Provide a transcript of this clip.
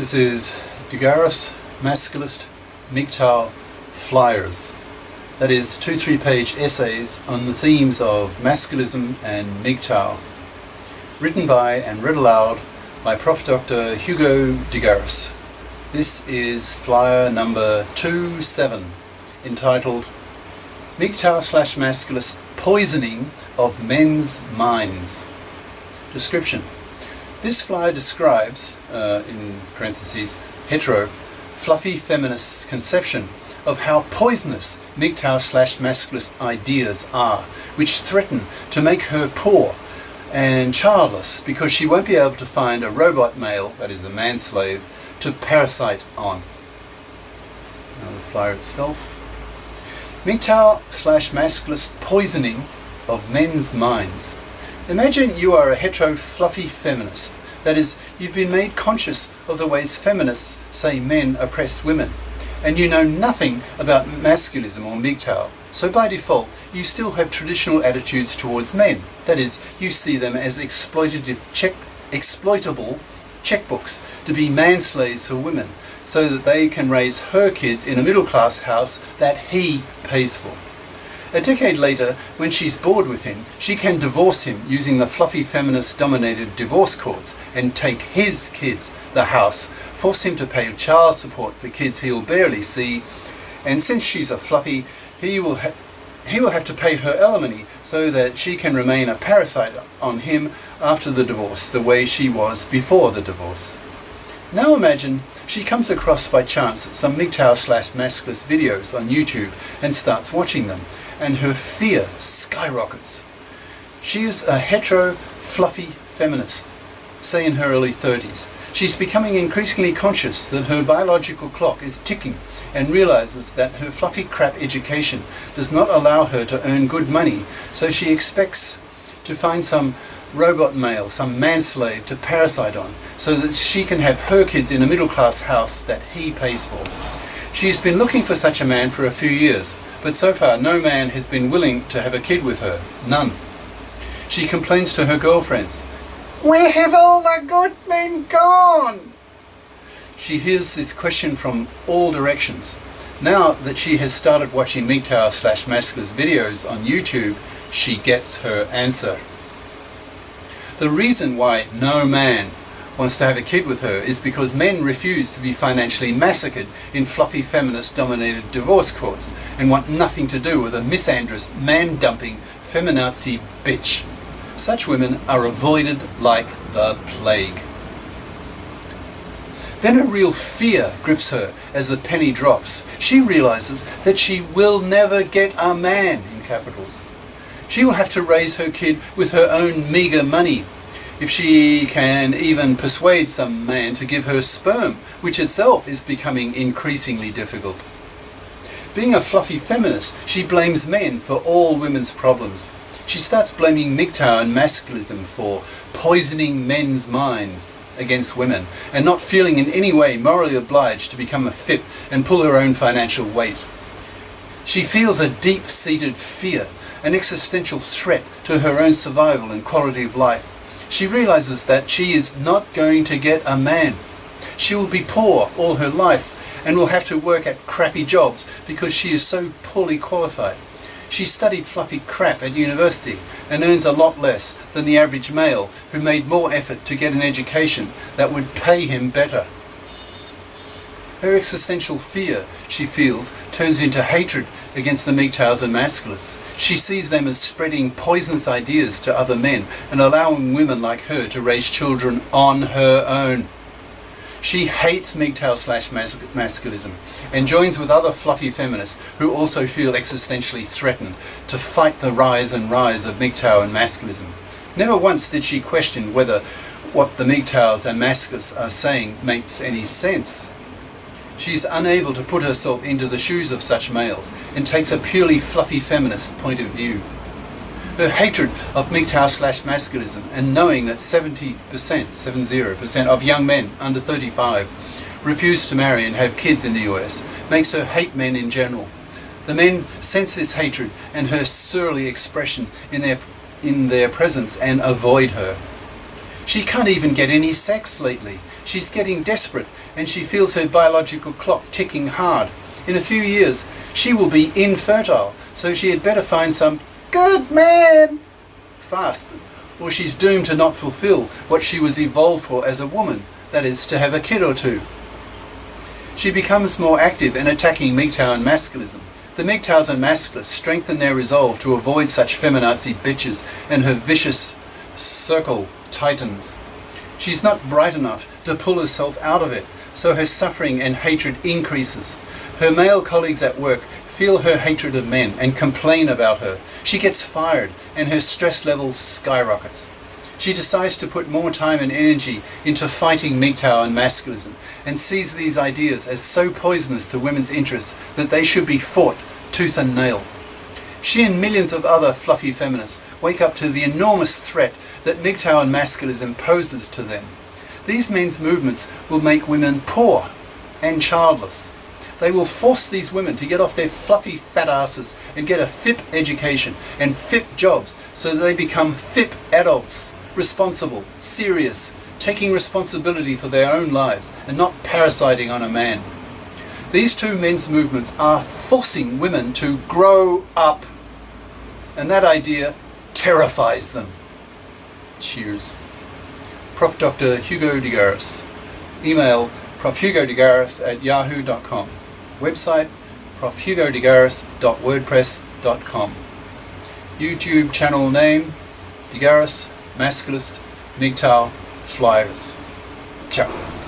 This is the GARIS Masculist MGTOW flyers. That is 2 3-page essays on the themes of masculism and MGTOW, written by and read aloud by Prof. Dr. Hugo de GARIS. This is flyer number 27, entitled MGTOW/Masculist Poisoning of Men's Minds. Description. This flyer describes, in parentheses, hetero, fluffy feminists' conception of how poisonous MGTOW/masculist ideas are, which threaten to make her poor and childless because she won't be able to find a robot male, that is a manslave, to parasite on. Now the flyer itself. MGTOW/masculist poisoning of men's minds. Imagine you are a hetero fluffy feminist. That is, you've been made conscious of the ways feminists say men oppress women, and you know nothing about masculism or MGTOW, so by default you still have traditional attitudes towards men. That is, you see them as exploitable checkbooks to be manslaves for women, so that they can raise her kids in a middle-class house that he pays for. A decade later, when she's bored with him, she can divorce him using the fluffy feminist-dominated divorce courts and take his kids the house, force him to pay child support for kids he'll barely see, and since she's a fluffy, he will have to pay her alimony so that she can remain a parasite on him after the divorce, the way she was before the divorce. Now imagine she comes across by chance some MGTOW/masculist videos on YouTube and starts watching them, and her fear skyrockets. She is a hetero, fluffy feminist, say in her early 30s. She's becoming increasingly conscious that her biological clock is ticking and realizes that her fluffy crap education does not allow her to earn good money, so she expects to find some robot male, some manslave to parasite on, so that she can have her kids in a middle-class house that he pays for. She has been looking for such a man for a few years, but so far no man has been willing to have a kid with her. None. She complains to her girlfriends, "Where have all the good men gone?" She hears this question from all directions. Now that she has started watching MGTOW/masculist videos on YouTube, she gets her answer. The reason why no man wants to have a kid with her is because men refuse to be financially massacred in fluffy feminist-dominated divorce courts and want nothing to do with a misandrous, man-dumping, feminazi bitch. Such women are avoided like the plague. Then a real fear grips her as the penny drops. She realizes that she will never get a man, in capitals. She will have to raise her kid with her own meagre money, if she can even persuade some man to give her sperm, which itself is becoming increasingly difficult. Being a fluffy feminist, she blames men for all women's problems. She starts blaming MGTOW and masculism for poisoning men's minds against women, and not feeling in any way morally obliged to become a FIP and pull her own financial weight. She feels a deep-seated fear, an existential threat to her own survival and quality of life. She realizes that she is not going to get a man. She will be poor all her life and will have to work at crappy jobs because she is so poorly qualified. She studied fluffy crap at university and earns a lot less than the average male who made more effort to get an education that would pay him better. Her existential fear, she feels, turns into hatred against the MGTOWs and masculists. She sees them as spreading poisonous ideas to other men and allowing women like her to raise children on her own. She hates MGTOW/masculism and joins with other fluffy feminists who also feel existentially threatened to fight the rise of MGTOW and masculism. Never once did she question whether what the MGTOWs and masculists are saying makes any sense. She is unable to put herself into the shoes of such males and takes a purely fluffy feminist point of view. Her hatred of MGTOW/masculism and knowing that 70% of young men under 35 refuse to marry and have kids in the US makes her hate men in general. The men sense this hatred and her surly expression in their presence and avoid her. She can't even get any sex lately. She's getting desperate and she feels her biological clock ticking hard. In a few years, she will be infertile, so she had better find some good man fast, or she's doomed to not fulfill what she was evolved for as a woman, that is, to have a kid or two. She becomes more active in attacking MGTOW and Masculism. The MGTOWs and Masculists strengthen their resolve to avoid such feminazi bitches and her vicious circle tightens. She's not bright enough to pull herself out of it, so her suffering and hatred increases. Her male colleagues at work feel her hatred of men and complain about her. She gets fired and her stress level skyrockets. She decides to put more time and energy into fighting MGTOW and Masculism and sees these ideas as so poisonous to women's interests that they should be fought tooth and nail. She and millions of other fluffy feminists wake up to the enormous threat that MGTOW and Masculism poses to them. These men's movements will make women poor and childless. They will force these women to get off their fluffy fat asses and get a FIP education and FIP jobs so that they become FIP adults, responsible, serious, taking responsibility for their own lives and not parasiting on a man. These two men's movements are forcing women to grow up, and that idea terrifies them. Cheers. Prof. Dr. Hugo de Garis. Email profhugodegaris@yahoo.com. Website profhugodegaris.wordpress.com. YouTube channel name De Garis, Masculist, MGTOW, Flyers. Ciao.